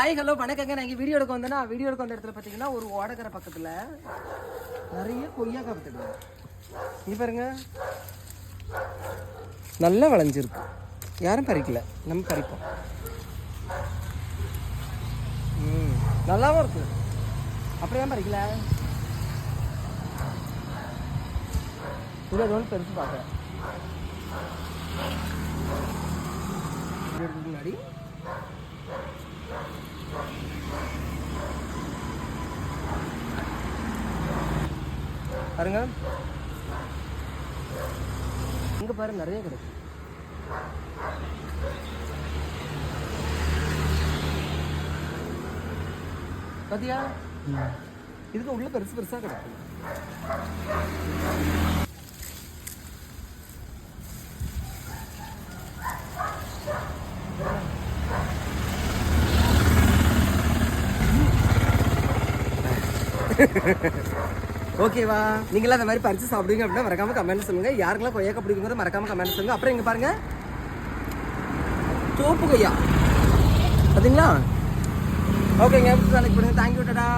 Hi hello வணக்கங்க. நான் இங்கே வீடியோ எடுக்க வந்தேன்னா வீடியோ எடுக்க வந்த இடத்துல பார்த்தீங்கன்னா ஒரு ஓடக்கரை பக்கத்தில் நிறைய கொய்யாக்காய் பார்த்துடுவோம். இங்கே பாருங்க, நல்லா விளைஞ்சிருக்கு. யாரும் பறிக்கல, நம்ம பறிப்போம். நல்லாவும் இருக்கு. அப்புறம் ஏன் பறிக்கல? இது அது ஒன்று பெருசு பார்க்க முன்னாடி பாருங்க, இங்க பாருங்க நிறைய கிடைக்கும். பாத்தியா, இதுக்கு உள்ள பெருசு பெருசா கிடைக்கும். ஓகேவா? நீங்களாம் அந்த மாதிரி பறித்து சாப்பிடுவீங்க அப்படின்னா மறக்காம கமெண்ட் சொல்லுங்க. யாருக்கெல்லாம் கொய்யாக்கா பிடிக்குங்கிறத மறக்காம கமெண்ட் சொல்லுங்க. அப்புறம் இங்கே பாருங்க, சோப்பு கொய்யா பார்த்தீங்களா? ஓகேங்க, நாளைக்கு பண்ணுங்க. தேங்க்யூ, டாடா.